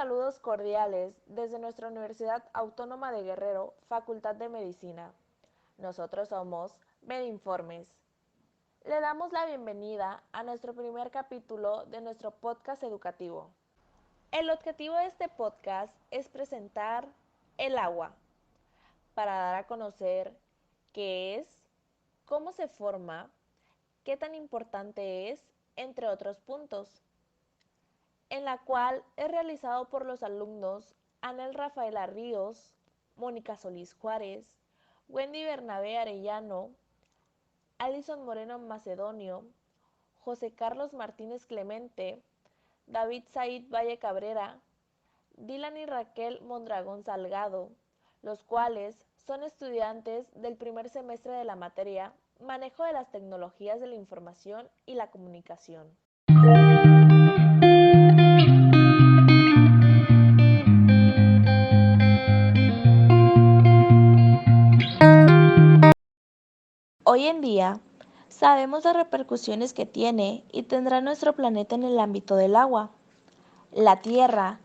saludos cordiales desde nuestra Universidad Autónoma de Guerrero, Facultad de Medicina. Nosotros somos Medinformes. Le damos la bienvenida a nuestro primer capítulo de nuestro podcast educativo. El objetivo de este podcast es presentar el agua, para dar a conocer qué es, cómo se forma, qué tan importante es, entre otros puntos, en la cual es realizado por los alumnos Anel Rafaela Ríos, Mónica Solís Juárez, Wendy Bernabé Arellano, Alison Moreno Macedonio, José Carlos Martínez Clemente, David Said Valle Cabrera, Dylan y Raquel Mondragón Salgado, los cuales son estudiantes del primer semestre de la materia Manejo de las Tecnologías de la Información y la Comunicación. Hoy en día, sabemos las repercusiones que tiene y tendrá nuestro planeta en el ámbito del agua. La Tierra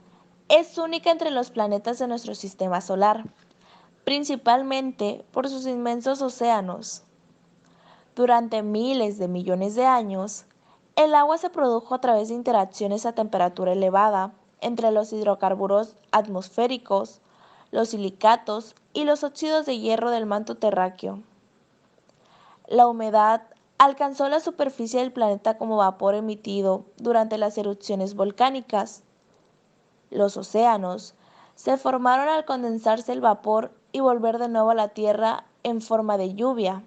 es única entre los planetas de nuestro sistema solar, principalmente por sus inmensos océanos. Durante miles de millones de años, el agua se produjo a través de interacciones a temperatura elevada entre los hidrocarburos atmosféricos, los silicatos y los óxidos de hierro del manto terráqueo. La humedad alcanzó la superficie del planeta como vapor emitido durante las erupciones volcánicas. Los océanos se formaron al condensarse el vapor y volver de nuevo a la Tierra en forma de lluvia.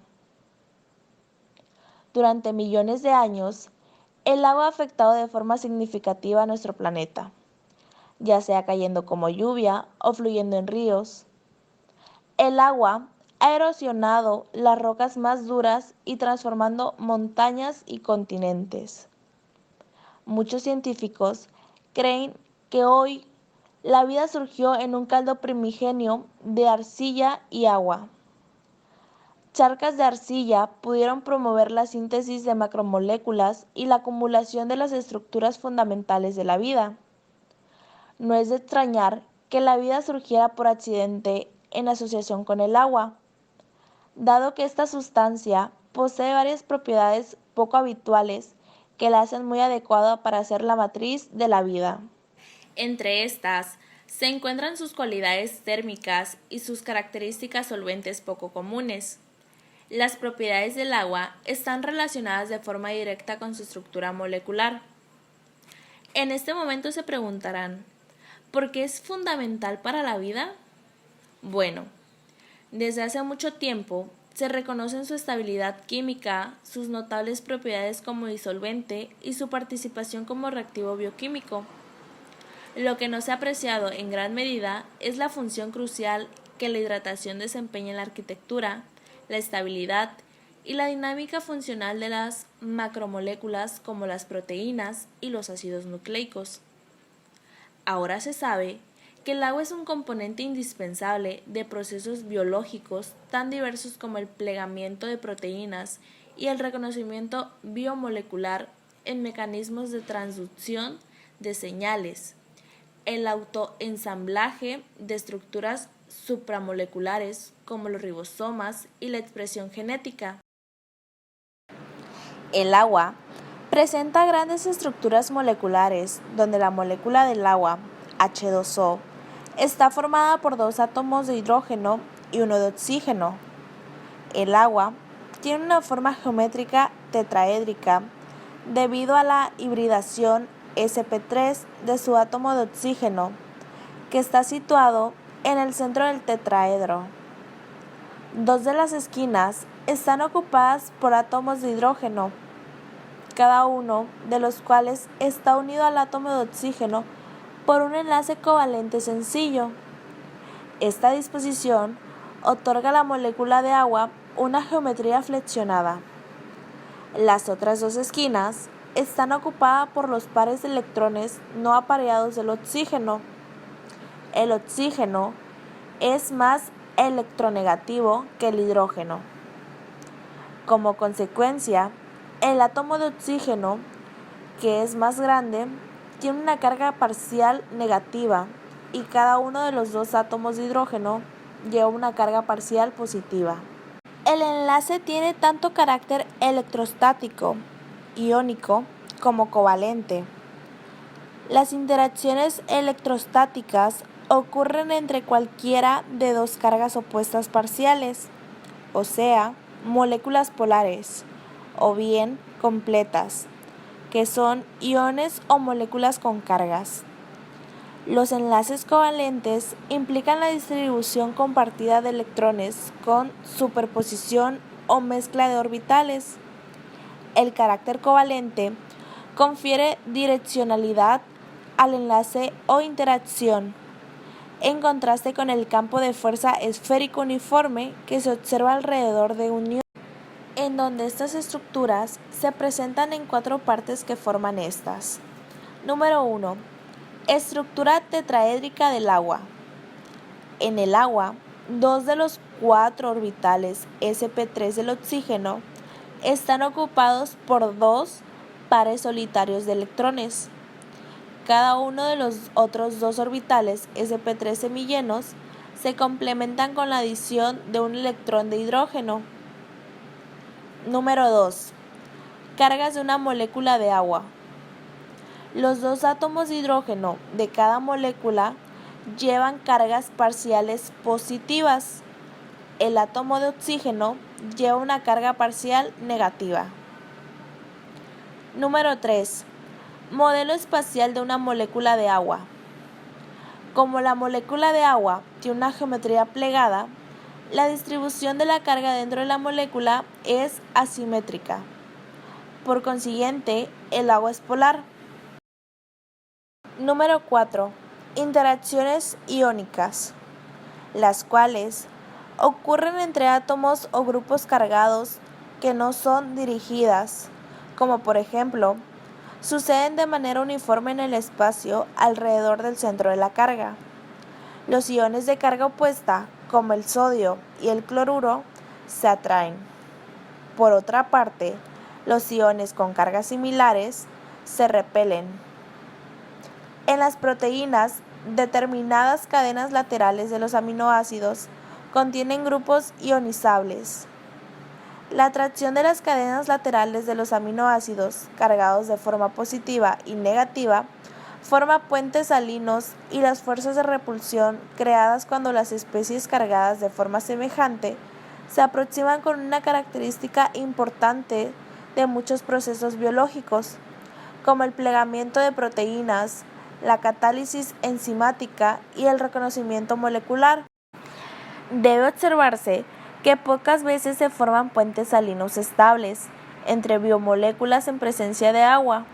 Durante millones de años, el agua ha afectado de forma significativa a nuestro planeta, ya sea cayendo como lluvia o fluyendo en ríos. El agua ha erosionado las rocas más duras y transformando montañas y continentes. Muchos científicos creen que hoy la vida surgió en un caldo primigenio de arcilla y agua. Charcas de arcilla pudieron promover la síntesis de macromoléculas y la acumulación de las estructuras fundamentales de la vida. No es de extrañar que la vida surgiera por accidente en asociación con el agua, dado que esta sustancia posee varias propiedades poco habituales que la hacen muy adecuada para ser la matriz de la vida. Entre estas se encuentran sus cualidades térmicas y sus características solventes poco comunes. Las propiedades del agua están relacionadas de forma directa con su estructura molecular. En este momento se preguntarán, ¿por qué es fundamental para la vida? Bueno, desde hace mucho tiempo se reconocen su estabilidad química, sus notables propiedades como disolvente y su participación como reactivo bioquímico. Lo que no se ha apreciado en gran medida es la función crucial que la hidratación desempeña en la arquitectura, la estabilidad y la dinámica funcional de las macromoléculas como las proteínas y los ácidos nucleicos. Ahora se sabe que el agua es un componente indispensable de procesos biológicos tan diversos como el plegamiento de proteínas y el reconocimiento biomolecular en mecanismos de transducción de señales, el autoensamblaje de estructuras supramoleculares como los ribosomas y la expresión genética. El agua presenta grandes estructuras moleculares donde la molécula del agua, H2O, está formada por 2 átomos de hidrógeno y 1 de oxígeno. El agua tiene una forma geométrica tetraédrica debido a la hibridación sp3 de su átomo de oxígeno, que está situado en el centro del tetraedro. 2 de las esquinas están ocupadas por átomos de hidrógeno, cada uno de los cuales está unido al átomo de oxígeno por un enlace covalente sencillo. Esta disposición otorga a la molécula de agua una geometría flexionada. Las otras 2 esquinas están ocupadas por los pares de electrones no apareados del oxígeno. El oxígeno es más electronegativo que el hidrógeno. Como consecuencia, el átomo de oxígeno, que es más grande, tiene una carga parcial negativa y cada uno de los dos átomos de hidrógeno lleva una carga parcial positiva. El enlace tiene tanto carácter electrostático, iónico, como covalente. Las interacciones electrostáticas ocurren entre cualquiera de dos cargas opuestas parciales, o sea, moléculas polares, o bien completas, que son iones o moléculas con cargas. Los enlaces covalentes implican la distribución compartida de electrones con superposición o mezcla de orbitales. El carácter covalente confiere direccionalidad al enlace o interacción, en contraste con el campo de fuerza esférico uniforme que se observa alrededor de un ion, en donde estas estructuras se presentan en cuatro partes que forman estas. Número 1. Estructura tetraédrica del agua. En el agua, 2 de los 4 orbitales sp3 del oxígeno están ocupados por 2 pares solitarios de electrones. Cada uno de los otros 2 orbitales sp3 semillenos se complementan con la adición de un electrón de hidrógeno. Número 2. Cargas de una molécula de agua. Los 2 átomos de hidrógeno de cada molécula llevan cargas parciales positivas. El átomo de oxígeno lleva una carga parcial negativa. Número 3. Modelo espacial de una molécula de agua. Como la molécula de agua tiene una geometría plegada, la distribución de la carga dentro de la molécula es asimétrica. Por consiguiente, el agua es polar. Número 4. Interacciones iónicas, las cuales ocurren entre átomos o grupos cargados que no son dirigidas, como por ejemplo, suceden de manera uniforme en el espacio alrededor del centro de la carga. Los iones de carga opuesta, como el sodio y el cloruro, se atraen. Por otra parte, los iones con cargas similares se repelen. En las proteínas, determinadas cadenas laterales de los aminoácidos contienen grupos ionizables. La atracción de las cadenas laterales de los aminoácidos, cargados de forma positiva y negativa, forma puentes salinos y las fuerzas de repulsión creadas cuando las especies cargadas de forma semejante se aproximan con una característica importante de muchos procesos biológicos, como el plegamiento de proteínas, la catálisis enzimática y el reconocimiento molecular. Debe observarse que pocas veces se forman puentes salinos estables entre biomoléculas en presencia de agua,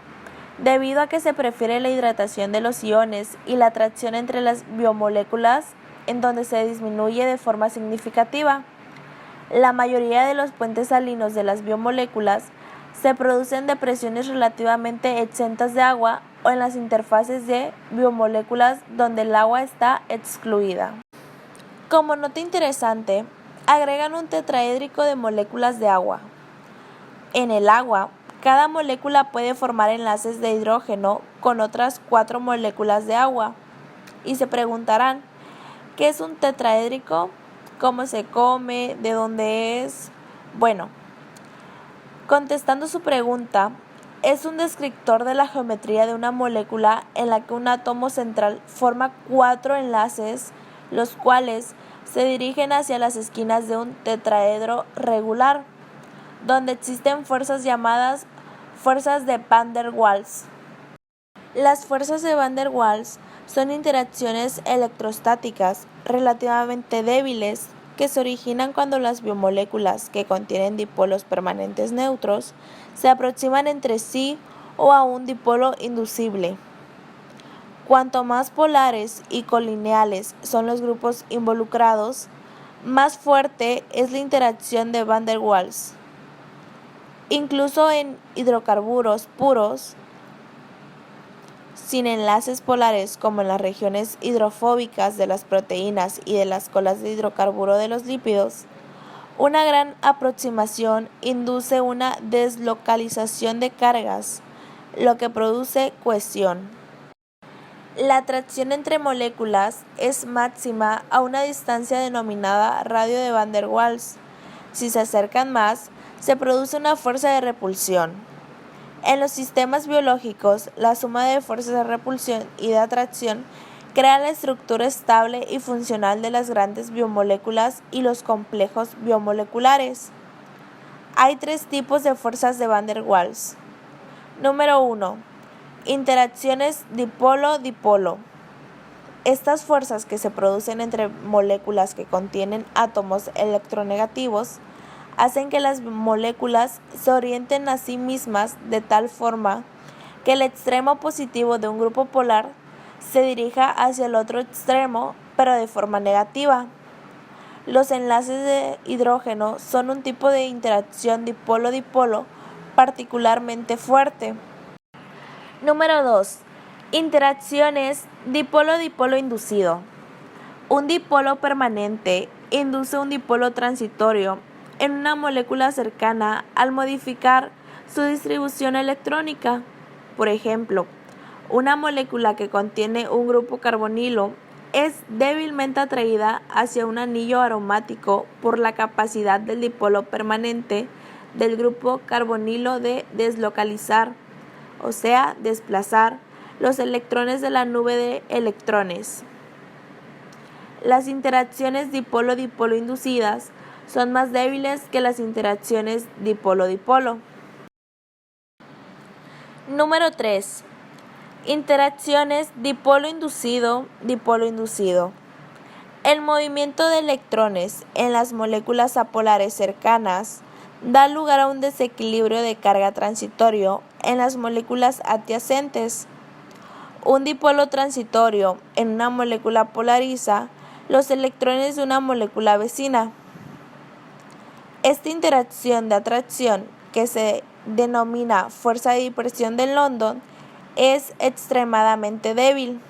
debido a que se prefiere la hidratación de los iones y la atracción entre las biomoléculas, en donde se disminuye de forma significativa. La mayoría de los puentes salinos de las biomoléculas se producen de presiones relativamente exentas de agua o en las interfaces de biomoléculas donde el agua está excluida. Como nota interesante, agregan un tetraédrico de moléculas de agua. En el agua, cada molécula puede formar enlaces de hidrógeno con otras 4 moléculas de agua. Y se preguntarán, ¿qué es un tetraédrico? ¿Cómo se come? ¿De dónde es? Bueno, contestando su pregunta, es un descriptor de la geometría de una molécula en la que un átomo central forma 4 enlaces, los cuales se dirigen hacia las esquinas de un tetraedro regular, donde existen fuerzas llamadas fuerzas de Van der Waals. Las fuerzas de Van der Waals son interacciones electrostáticas relativamente débiles que se originan cuando las biomoléculas que contienen dipolos permanentes neutros se aproximan entre sí o a un dipolo inducible. Cuanto más polares y colineales son los grupos involucrados, más fuerte es la interacción de Van der Waals. Incluso en hidrocarburos puros, sin enlaces polares como en las regiones hidrofóbicas de las proteínas y de las colas de hidrocarburo de los lípidos, una gran aproximación induce una deslocalización de cargas, lo que produce cohesión. La atracción entre moléculas es máxima a una distancia denominada radio de Van der Waals. Si se acercan más, se produce una fuerza de repulsión. En los sistemas biológicos, la suma de fuerzas de repulsión y de atracción crea la estructura estable y funcional de las grandes biomoléculas y los complejos biomoleculares. Hay 3 tipos de fuerzas de Van der Waals. Número 1. Interacciones dipolo-dipolo. Estas fuerzas que se producen entre moléculas que contienen átomos electronegativos hacen que las moléculas se orienten a sí mismas de tal forma que el extremo positivo de un grupo polar se dirija hacia el otro extremo, pero de forma negativa. Los enlaces de hidrógeno son un tipo de interacción dipolo-dipolo particularmente fuerte. Número 2. Interacciones dipolo-dipolo inducido. Un dipolo permanente induce un dipolo transitorio en una molécula cercana al modificar su distribución electrónica. Por ejemplo, una molécula que contiene un grupo carbonilo es débilmente atraída hacia un anillo aromático por la capacidad del dipolo permanente del grupo carbonilo de deslocalizar, o sea, desplazar los electrones de la nube de electrones. Las interacciones dipolo-dipolo inducidas son más débiles que las interacciones dipolo-dipolo. Número 3. Interacciones dipolo inducido-dipolo inducido. El movimiento de electrones en las moléculas apolares cercanas da lugar a un desequilibrio de carga transitorio en las moléculas adyacentes. Un dipolo transitorio en una molécula polariza los electrones de una molécula vecina. Esta interacción de atracción, que se denomina fuerza de dispersión de London, es extremadamente débil.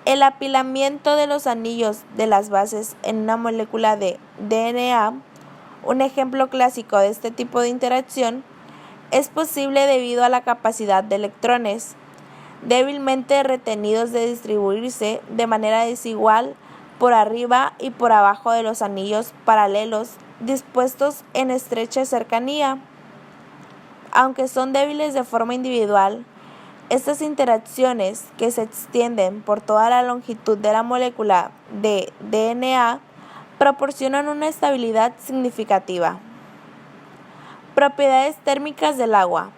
El apilamiento de los anillos de las bases en una molécula de DNA, un ejemplo clásico de este tipo de interacción, es posible debido a la capacidad de electrones, débilmente retenidos de distribuirse de manera desigual por arriba y por abajo de los anillos paralelos dispuestos en estrecha cercanía. Aunque son débiles de forma individual, estas interacciones, que se extienden por toda la longitud de la molécula de DNA, proporcionan una estabilidad significativa. Propiedades térmicas del agua.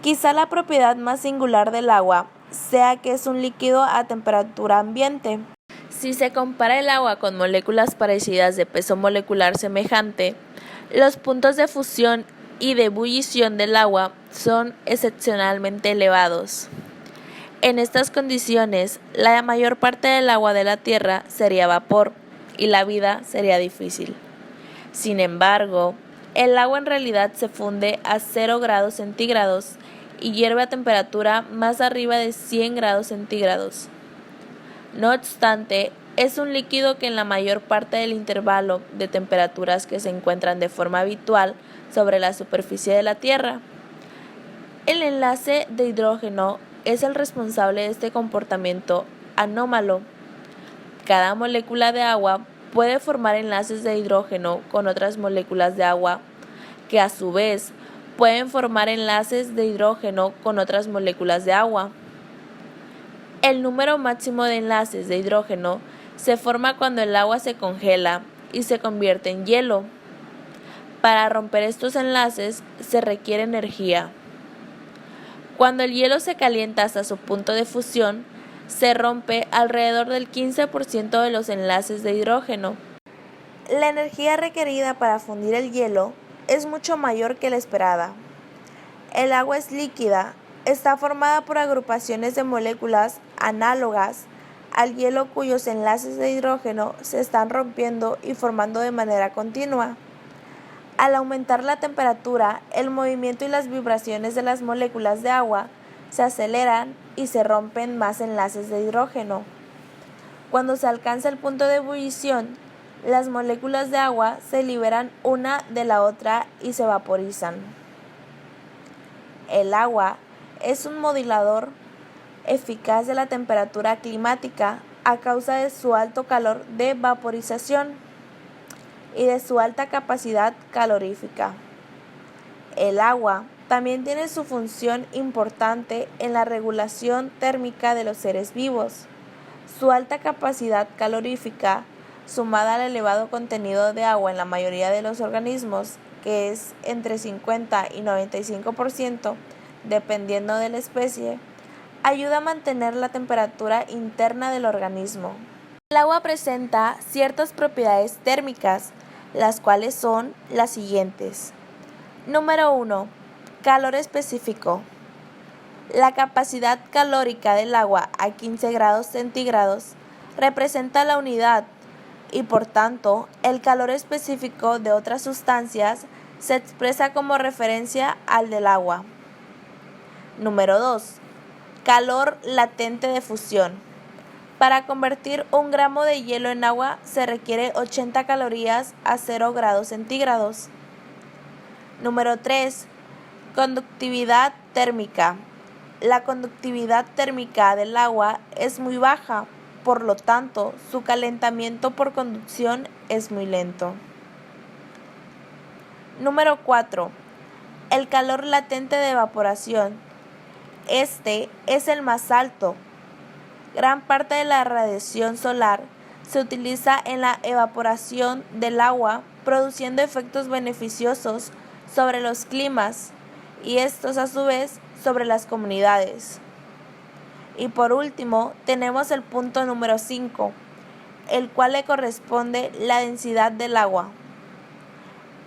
Quizá la propiedad más singular del agua sea que es un líquido a temperatura ambiente. Si se compara el agua con moléculas parecidas de peso molecular semejante, los puntos de fusión y de ebullición del agua son excepcionalmente elevados. En estas condiciones, la mayor parte del agua de la Tierra sería vapor y la vida sería difícil. Sin embargo, el agua en realidad se funde a 0 grados centígrados y hierve a temperatura más arriba de 100 grados centígrados. No obstante, es un líquido que en la mayor parte del intervalo de temperaturas que se encuentran de forma habitual sobre la superficie de la Tierra. El enlace de hidrógeno es el responsable de este comportamiento anómalo. Cada molécula de agua puede formar enlaces de hidrógeno con otras moléculas de agua, que a su vez pueden formar enlaces de hidrógeno con otras moléculas de agua. El número máximo de enlaces de hidrógeno se forma cuando el agua se congela y se convierte en hielo. Para romper estos enlaces se requiere energía. Cuando el hielo se calienta hasta su punto de fusión, se rompe alrededor del 15% de los enlaces de hidrógeno. La energía requerida para fundir el hielo es mucho mayor que la esperada. El agua es líquida, está formada por agrupaciones de moléculas análogas al hielo cuyos enlaces de hidrógeno se están rompiendo y formando de manera continua. Al aumentar la temperatura, el movimiento y las vibraciones de las moléculas de agua se aceleran y se rompen más enlaces de hidrógeno. Cuando se alcanza el punto de ebullición, las moléculas de agua se liberan una de la otra y se vaporizan. El agua es un modulador eficaz de la temperatura climática a causa de su alto calor de vaporización y de su alta capacidad calorífica. El agua también tiene su función importante en la regulación térmica de los seres vivos. Su alta capacidad calorífica, sumada al elevado contenido de agua en la mayoría de los organismos, que es entre 50 y 95%, dependiendo de la especie, ayuda a mantener la temperatura interna del organismo. El agua presenta ciertas propiedades térmicas, las cuales son las siguientes. Número 1. Calor específico. La capacidad calórica del agua a 15 grados centígrados representa la unidad y por tanto el calor específico de otras sustancias se expresa como referencia al del agua. Número 2. Calor latente de fusión. Para convertir 1 gramo de hielo en agua se requiere 80 calorías a 0 grados centígrados. Número 3. Conductividad térmica. La conductividad térmica del agua es muy baja, por lo tanto, su calentamiento por conducción es muy lento. Número 4. El calor latente de evaporación. Este es el más alto. Gran parte de la radiación solar se utiliza en la evaporación del agua, produciendo efectos beneficiosos sobre los climas y estos a su vez sobre las comunidades. Y por último tenemos el punto número 5, el cual le corresponde la densidad del agua.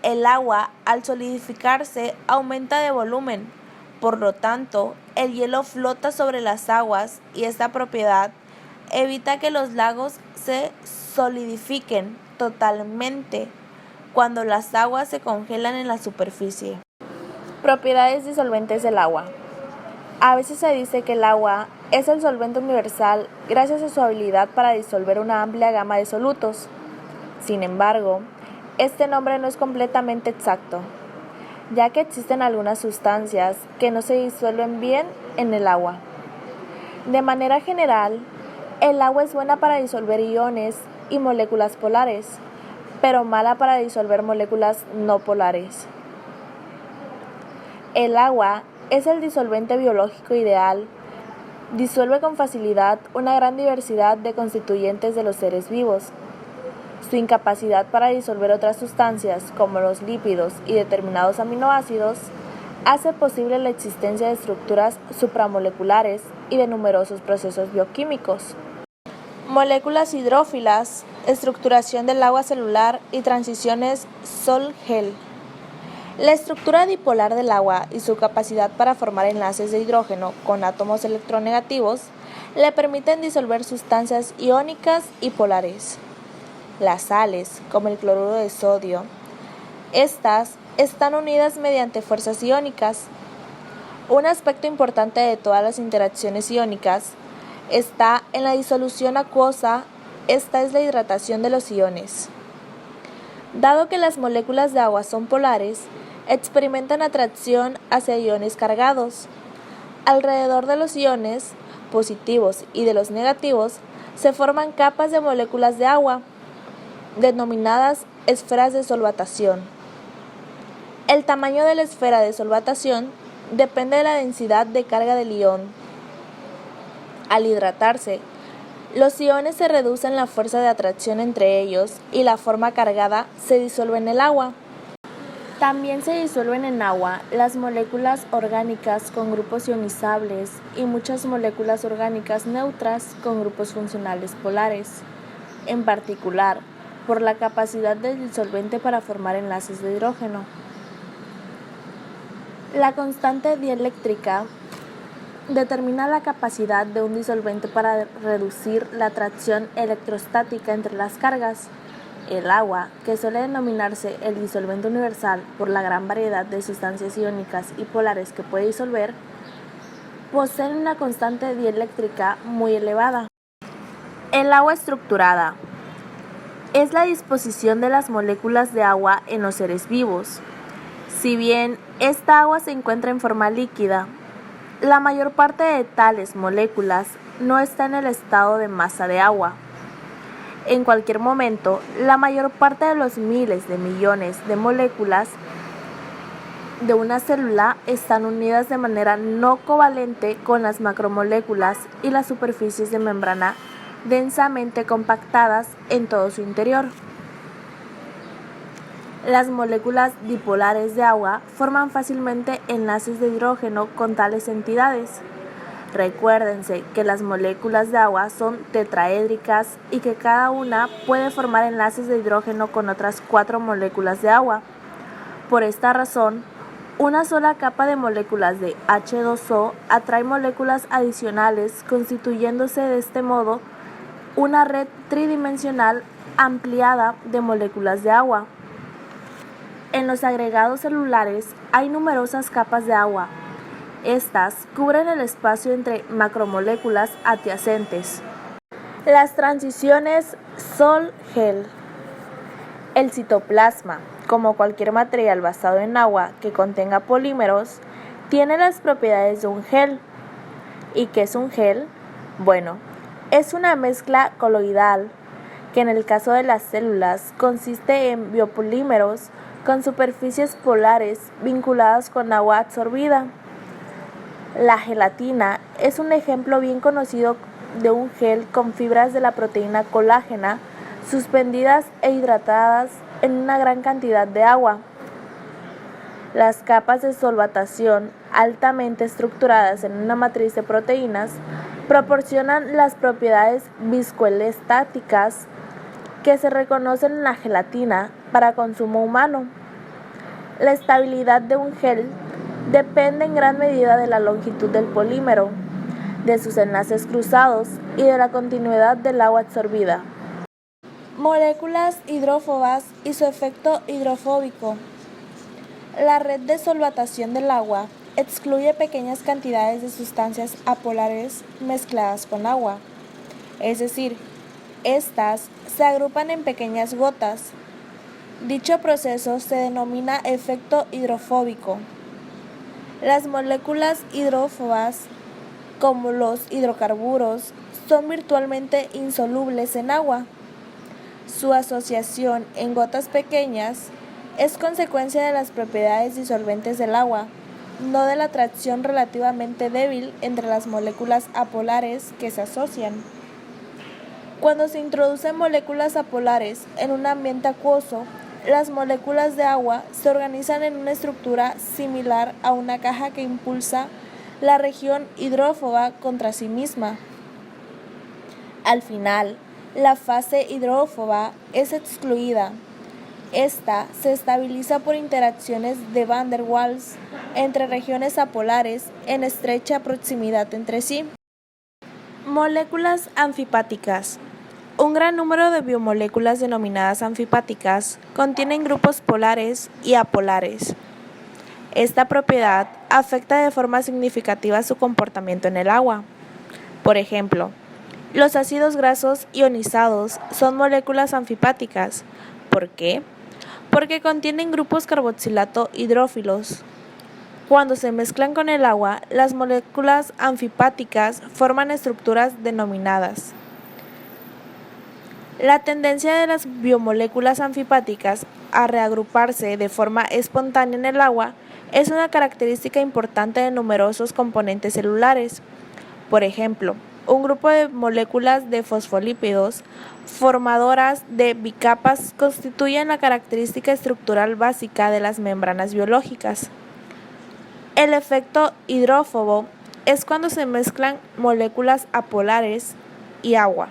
El agua al solidificarse aumenta de volumen, por lo tanto el hielo flota sobre las aguas y esta propiedad evita que los lagos se solidifiquen totalmente cuando las aguas se congelan en la superficie. Propiedades disolventes del agua. A veces se dice que el agua es el solvente universal gracias a su habilidad para disolver una amplia gama de solutos. Sin embargo, este nombre no es completamente exacto, ya que existen algunas sustancias que no se disuelven bien en el agua. De manera general, el agua es buena para disolver iones y moléculas polares, pero mala para disolver moléculas no polares. El agua es el disolvente biológico ideal. Disuelve con facilidad una gran diversidad de constituyentes de los seres vivos. Su incapacidad para disolver otras sustancias, como los lípidos y determinados aminoácidos, hace posible la existencia de estructuras supramoleculares y de numerosos procesos bioquímicos. Moléculas hidrófilas, estructuración del agua celular y transiciones sol-gel. La estructura dipolar del agua y su capacidad para formar enlaces de hidrógeno con átomos electronegativos le permiten disolver sustancias iónicas y polares. Las sales, como el cloruro de sodio, estas están unidas mediante fuerzas iónicas. Un aspecto importante de todas las interacciones iónicas está en la disolución acuosa. Esta es la hidratación de los iones. Dado que las moléculas de agua son polares, experimentan atracción hacia iones cargados. Alrededor de los iones positivos y de los negativos se forman capas de moléculas de agua, denominadas esferas de solvatación. El tamaño de la esfera de solvatación depende de la densidad de carga del ion. Al hidratarse, los iones se reducen la fuerza de atracción entre ellos y la forma cargada se disuelve en el agua. También se disuelven en agua las moléculas orgánicas con grupos ionizables y muchas moléculas orgánicas neutras con grupos funcionales polares, en particular por la capacidad del disolvente para formar enlaces de hidrógeno. La constante dieléctrica determina la capacidad de un disolvente para reducir la atracción electrostática entre las cargas. El agua, que suele denominarse el disolvente universal por la gran variedad de sustancias iónicas y polares que puede disolver, posee una constante dieléctrica muy elevada. El agua estructurada es la disposición de las moléculas de agua en los seres vivos. Si bien esta agua se encuentra en forma líquida, La mayor parte de tales moléculas no está en el estado de masa de agua. En cualquier momento, la mayor parte de los miles de millones de moléculas de una célula están unidas de manera no covalente con las macromoléculas y las superficies de membrana densamente compactadas en todo su interior. Las moléculas dipolares de agua forman fácilmente enlaces de hidrógeno con tales entidades. Recuérdense que las moléculas de agua son tetraédricas y que cada una puede formar enlaces de hidrógeno con otras 4 moléculas de agua. Por esta razón, una sola capa de moléculas de H2O atrae moléculas adicionales, constituyéndose de este modo una red tridimensional ampliada de moléculas de agua. En los agregados celulares hay numerosas capas de agua. Estas cubren el espacio entre macromoléculas adyacentes. Las transiciones sol-gel. El citoplasma, como cualquier material basado en agua que contenga polímeros, tiene las propiedades de un gel. ¿Y qué es un gel? Bueno, es una mezcla coloidal que en el caso de las células consiste en biopolímeros con superficies polares vinculadas con agua absorbida. La gelatina es un ejemplo bien conocido de un gel con fibras de la proteína colágena suspendidas e hidratadas en una gran cantidad de agua. Las capas de solvatación altamente estructuradas en una matriz de proteínas proporcionan las propiedades viscoelásticas que se reconocen en la gelatina para consumo humano. La estabilidad de un gel depende en gran medida de la longitud del polímero, de sus enlaces cruzados y de la continuidad del agua absorbida. Moléculas hidrófobas y su efecto hidrofóbico. La red de solvatación del agua excluye pequeñas cantidades de sustancias apolares mezcladas con agua, es decir, estas se agrupan en pequeñas gotas. Dicho proceso se denomina efecto hidrofóbico. Las moléculas hidrófobas, como los hidrocarburos, son virtualmente insolubles en agua. Su asociación en gotas pequeñas es consecuencia de las propiedades disolventes del agua, no de la atracción relativamente débil entre las moléculas apolares que se asocian. Cuando se introducen moléculas apolares en un ambiente acuoso, las moléculas de agua se organizan en una estructura similar a una caja que impulsa la región hidrófoba contra sí misma. Al final, la fase hidrófoba es excluida. Esta se estabiliza por interacciones de Van der Waals entre regiones apolares en estrecha proximidad entre sí. Moléculas anfipáticas. Un gran número de biomoléculas denominadas anfipáticas contienen grupos polares y apolares. Esta propiedad afecta de forma significativa su comportamiento en el agua. Por ejemplo, los ácidos grasos ionizados son moléculas anfipáticas. ¿Por qué? Porque contienen grupos carboxilato hidrófilos. Cuando se mezclan con el agua, las moléculas anfipáticas forman estructuras denominadas. La tendencia de las biomoléculas anfipáticas a reagruparse de forma espontánea en el agua es una característica importante de numerosos componentes celulares. Por ejemplo, un grupo de moléculas de fosfolípidos formadoras de bicapas constituyen la característica estructural básica de las membranas biológicas. El efecto hidrófobo es cuando se mezclan moléculas apolares y agua.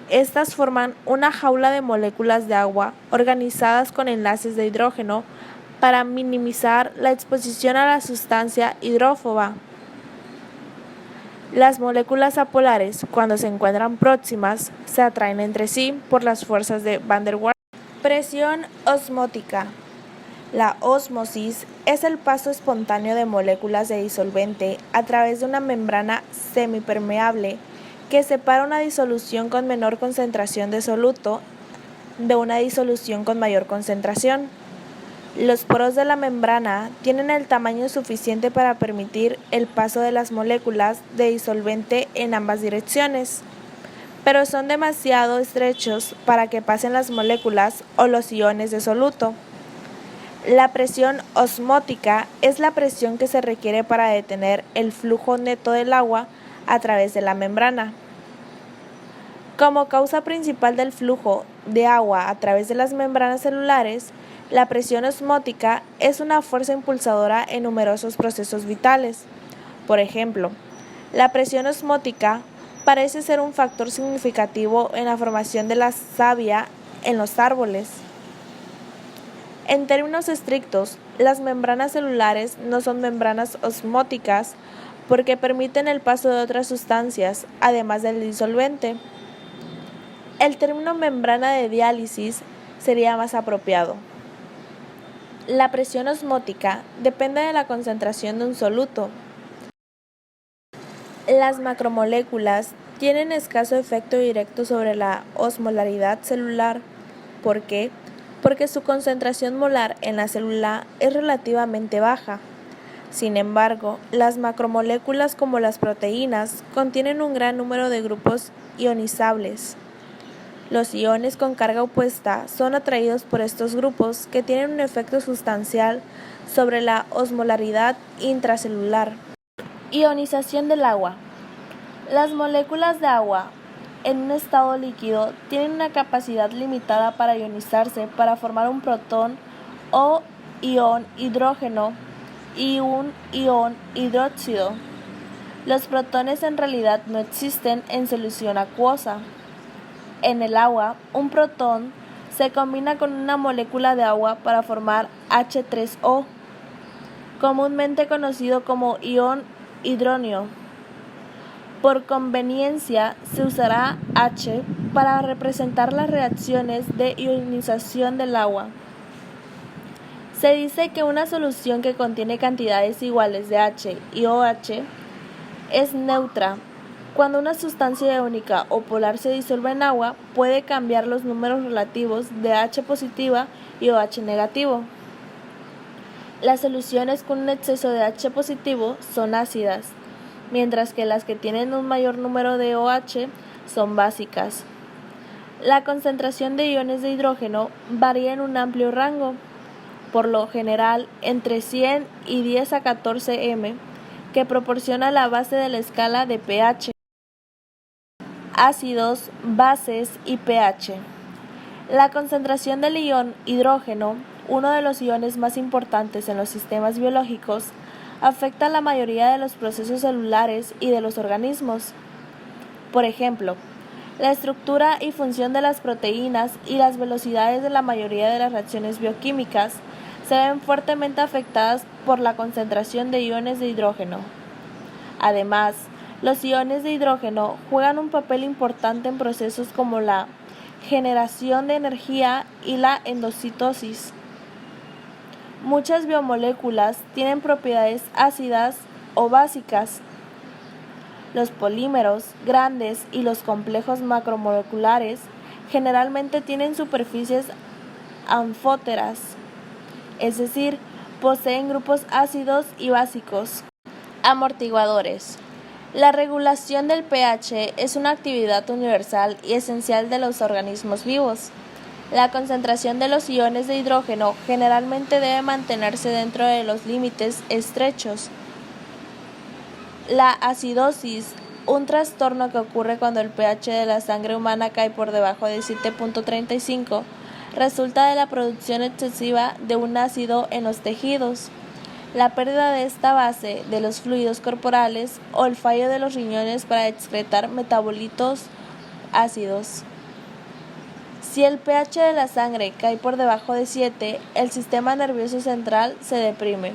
Estas forman una jaula de moléculas de agua organizadas con enlaces de hidrógeno para minimizar la exposición a la sustancia hidrófoba. Las moléculas apolares, cuando se encuentran próximas, se atraen entre sí por las fuerzas de Van der Waals. Presión osmótica. La ósmosis es el paso espontáneo de moléculas de disolvente a través de una membrana semipermeable que separa una disolución con menor concentración de soluto de una disolución con mayor concentración. Los poros de la membrana tienen el tamaño suficiente para permitir el paso de las moléculas de disolvente en ambas direcciones, pero son demasiado estrechos para que pasen las moléculas o los iones de soluto. La presión osmótica es la presión que se requiere para detener el flujo neto del agua a través de la membrana. Como causa principal del flujo de agua a través de las membranas celulares, la presión osmótica es una fuerza impulsadora en numerosos procesos vitales. Por ejemplo, la presión osmótica parece ser un factor significativo en la formación de la savia en los árboles. En términos estrictos, las membranas celulares no son membranas osmóticas porque permiten el paso de otras sustancias, además del disolvente. El término membrana de diálisis sería más apropiado. La presión osmótica depende de la concentración de un soluto. Las macromoléculas tienen escaso efecto directo sobre la osmolaridad celular. ¿Por qué? Porque su concentración molar en la célula es relativamente baja. Sin embargo, las macromoléculas como las proteínas contienen un gran número de grupos ionizables. Los iones con carga opuesta son atraídos por estos grupos que tienen un efecto sustancial sobre la osmolaridad intracelular. Ionización del agua. Las moléculas de agua en un estado líquido tienen una capacidad limitada para ionizarse para formar un protón o ion hidrógeno y un ion hidróxido. Los protones en realidad no existen en solución acuosa. En el agua, un protón se combina con una molécula de agua para formar H3O, comúnmente conocido como ion hidróneo. Por conveniencia, se usará H para representar las reacciones de ionización del agua. Se dice que una solución que contiene cantidades iguales de H y OH es neutra. Cuando una sustancia iónica o polar se disuelve en agua, puede cambiar los números relativos de H positiva y OH negativo. Las soluciones con un exceso de H positivo son ácidas, mientras que las que tienen un mayor número de OH son básicas. La concentración de iones de hidrógeno varía en un amplio rango, por lo general entre 100 y 10 a 14 m, que proporciona la base de la escala de pH. Ácidos, bases y pH. La concentración del ion hidrógeno, uno de los iones más importantes en los sistemas biológicos, afecta a la mayoría de los procesos celulares y de los organismos. Por ejemplo, la estructura y función de las proteínas y las velocidades de la mayoría de las reacciones bioquímicas se ven fuertemente afectadas por la concentración de iones de hidrógeno. Además, los iones de hidrógeno juegan un papel importante en procesos como la generación de energía y la endocitosis. Muchas biomoléculas tienen propiedades ácidas o básicas. Los polímeros grandes y los complejos macromoleculares generalmente tienen superficies anfóteras, es decir, poseen grupos ácidos y básicos. Amortiguadores. La regulación del pH es una actividad universal y esencial de los organismos vivos. La concentración de los iones de hidrógeno generalmente debe mantenerse dentro de los límites estrechos. La acidosis, un trastorno que ocurre cuando el pH de la sangre humana cae por debajo de 7.35, resulta de la producción excesiva de un ácido en los tejidos, la pérdida de esta base de los fluidos corporales o el fallo de los riñones para excretar metabolitos ácidos. Si el pH de la sangre cae por debajo de 7, el sistema nervioso central se deprime,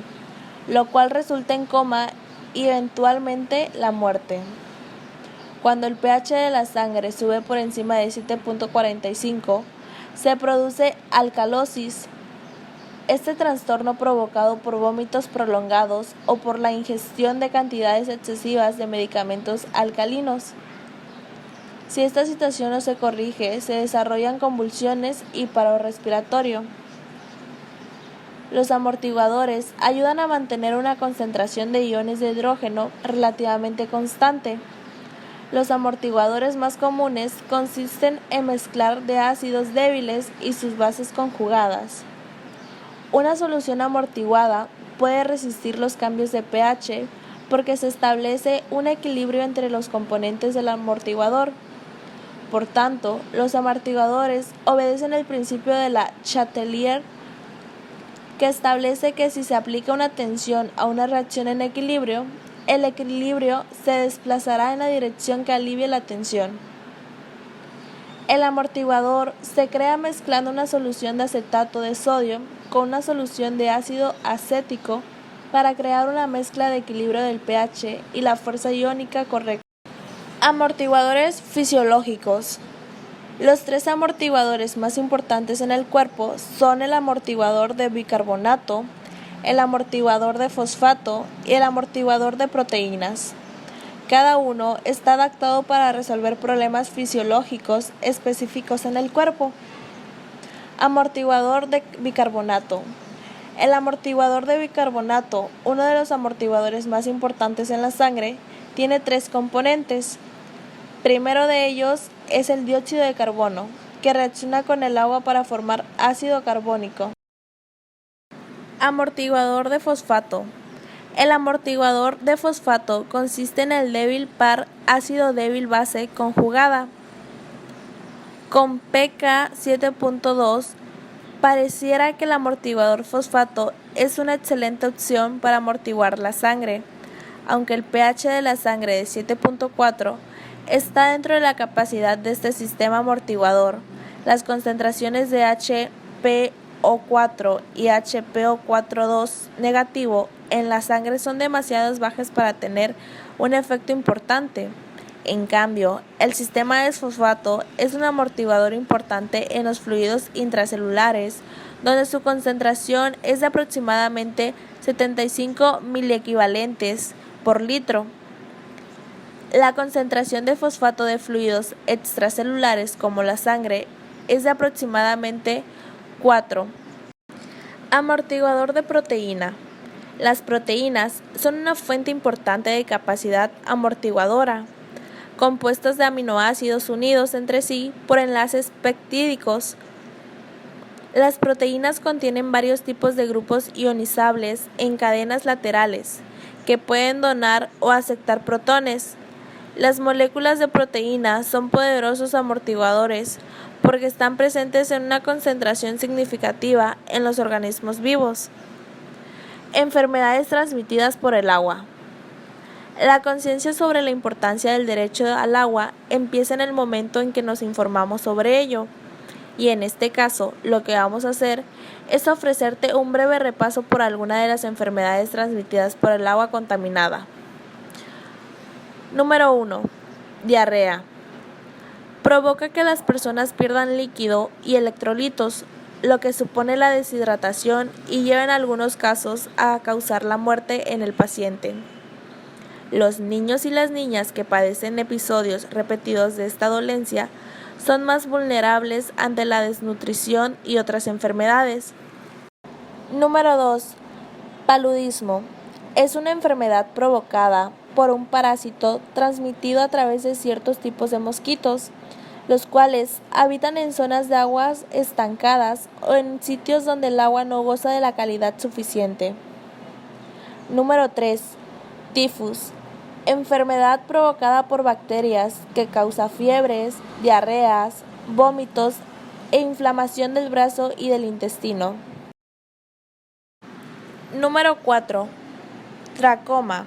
lo cual resulta en coma y eventualmente la muerte. Cuando el pH de la sangre sube por encima de 7.45, se produce alcalosis. Este trastorno provocado por vómitos prolongados o por la ingestión de cantidades excesivas de medicamentos alcalinos. Si esta situación no se corrige, se desarrollan convulsiones y paro respiratorio. Los amortiguadores ayudan a mantener una concentración de iones de hidrógeno relativamente constante. Los amortiguadores más comunes consisten en mezclar de ácidos débiles y sus bases conjugadas. Una solución amortiguada puede resistir los cambios de pH porque se establece un equilibrio entre los componentes del amortiguador. Por tanto, los amortiguadores obedecen el principio de la Chatelier, que establece que si se aplica una tensión a una reacción en equilibrio, el equilibrio se desplazará en la dirección que alivie la tensión. El amortiguador se crea mezclando una solución de acetato de sodio con una solución de ácido acético para crear una mezcla de equilibrio del pH y la fuerza iónica correcta. Amortiguadores fisiológicos. Los 3 amortiguadores más importantes en el cuerpo son el amortiguador de bicarbonato, el amortiguador de fosfato y el amortiguador de proteínas. Cada uno está adaptado para resolver problemas fisiológicos específicos en el cuerpo. Amortiguador de bicarbonato. El amortiguador de bicarbonato, uno de los amortiguadores más importantes en la sangre, tiene 3 componentes. Primero de ellos es el dióxido de carbono, que reacciona con el agua para formar ácido carbónico. Amortiguador de fosfato. El amortiguador de fosfato consiste en el débil par ácido débil base conjugada. Con pK 7.2, pareciera que el amortiguador fosfato es una excelente opción para amortiguar la sangre, aunque el pH de la sangre de 7.4 está dentro de la capacidad de este sistema amortiguador. Las concentraciones de HPO4 y HPO42 negativo en la sangre son demasiado bajas para tener un efecto importante. En cambio, el sistema de fosfato es un amortiguador importante en los fluidos intracelulares, donde su concentración es de aproximadamente 75 miliequivalentes por litro. La concentración de fosfato de fluidos extracelulares como la sangre es de aproximadamente 4. Amortiguador de proteína. Las proteínas son una fuente importante de capacidad amortiguadora, compuestas de aminoácidos unidos entre sí por enlaces peptídicos. Las proteínas contienen varios tipos de grupos ionizables en cadenas laterales que pueden donar o aceptar protones. Las moléculas de proteína son poderosos amortiguadores porque están presentes en una concentración significativa en los organismos vivos. Enfermedades transmitidas por el agua. La conciencia sobre la importancia del derecho al agua empieza en el momento en que nos informamos sobre ello, y en este caso lo que vamos a hacer es ofrecerte un breve repaso por alguna de las enfermedades transmitidas por el agua contaminada. Número 1. Diarrea. Provoca que las personas pierdan líquido y electrolitos, lo que supone la deshidratación y lleva en algunos casos a causar la muerte en el paciente. Los niños y las niñas que padecen episodios repetidos de esta dolencia son más vulnerables ante la desnutrición y otras enfermedades. Número 2. Paludismo. Es una enfermedad provocada por un parásito transmitido a través de ciertos tipos de mosquitos, los cuales habitan en zonas de aguas estancadas o en sitios donde el agua no goza de la calidad suficiente. Número 3. Tifus. Enfermedad provocada por bacterias que causa fiebres, diarreas, vómitos e inflamación del brazo y del intestino. Número 4. Tracoma.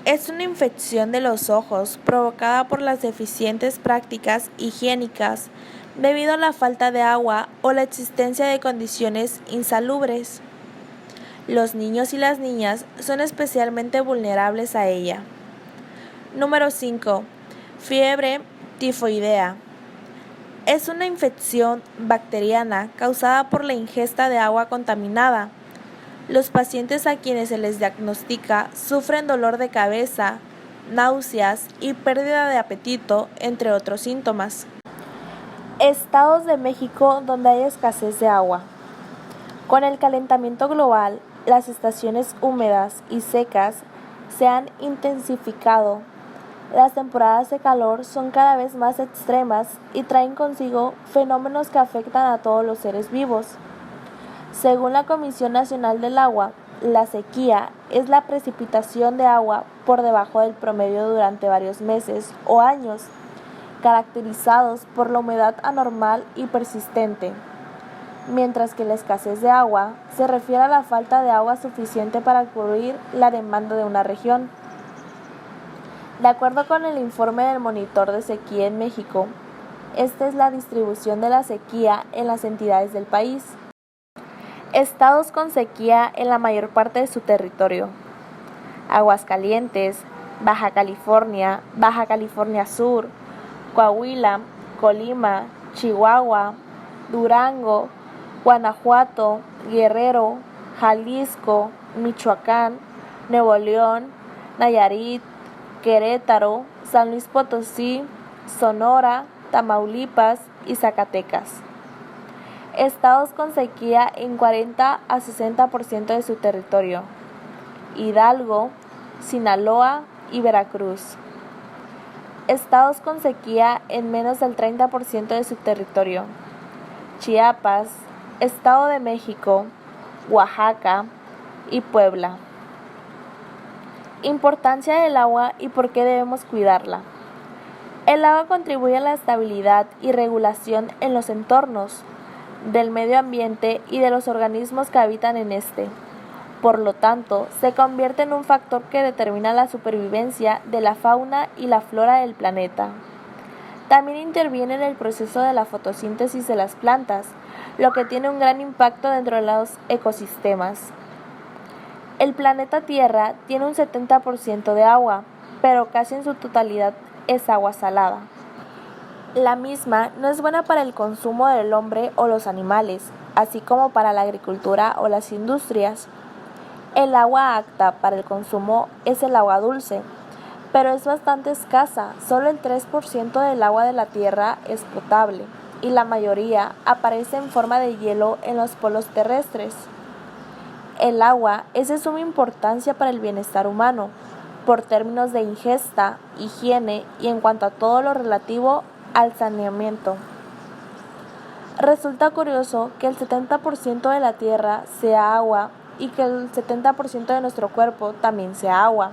Es una infección de los ojos provocada por las deficientes prácticas higiénicas debido a la falta de agua o la existencia de condiciones insalubres. Los niños y las niñas son especialmente vulnerables a ella. Número 5. Fiebre tifoidea. Es una infección bacteriana causada por la ingesta de agua contaminada. Los pacientes a quienes se les diagnostica sufren dolor de cabeza, náuseas y pérdida de apetito, entre otros síntomas. Estados de México donde hay escasez de agua. Con el calentamiento global, las estaciones húmedas y secas se han intensificado. Las temporadas de calor son cada vez más extremas y traen consigo fenómenos que afectan a todos los seres vivos. Según la Comisión Nacional del Agua, la sequía es la precipitación de agua por debajo del promedio durante varios meses o años, caracterizados por la humedad anormal y persistente, mientras que la escasez de agua se refiere a la falta de agua suficiente para cubrir la demanda de una región. De acuerdo con el informe del Monitor de Sequía en México, esta es la distribución de la sequía en las entidades del país. Estados con sequía en la mayor parte de su territorio: Aguascalientes, Baja California Sur, Coahuila, Colima, Chihuahua, Durango, Guanajuato, Guerrero, Jalisco, Michoacán, Nuevo León, Nayarit, Querétaro, San Luis Potosí, Sonora, Tamaulipas y Zacatecas. Estados con sequía en 40 a 60% de su territorio: Hidalgo, Sinaloa y Veracruz. Estados con sequía en menos del 30% de su territorio: Chiapas, Estado de México, Oaxaca y Puebla. Importancia del agua y por qué debemos cuidarla. El agua contribuye a la estabilidad y regulación en los entornos del medio ambiente y de los organismos que habitan en este. Por lo tanto, se convierte en un factor que determina la supervivencia de la fauna y la flora del planeta. También interviene en el proceso de la fotosíntesis de las plantas, lo que tiene un gran impacto dentro de los ecosistemas. El planeta Tierra tiene un 70% de agua, pero casi en su totalidad es agua salada. La misma no es buena para el consumo del hombre o los animales, así como para la agricultura o las industrias. El agua apta para el consumo es el agua dulce, pero es bastante escasa. Solo el 3% del agua de la Tierra es potable, y la mayoría aparece en forma de hielo en los polos terrestres. El agua es de suma importancia para el bienestar humano, por términos de ingesta, higiene y en cuanto a todo lo relativo al saneamiento. Resulta curioso que el 70% de la Tierra sea agua y que el 70% de nuestro cuerpo también sea agua.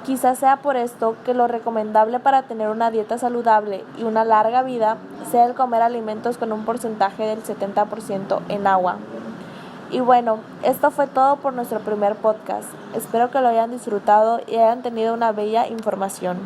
Quizás sea por esto que lo recomendable para tener una dieta saludable y una larga vida sea el comer alimentos con un porcentaje del 70% en agua. Y bueno, esto fue todo por nuestro primer podcast. Espero que lo hayan disfrutado y hayan tenido una bella información.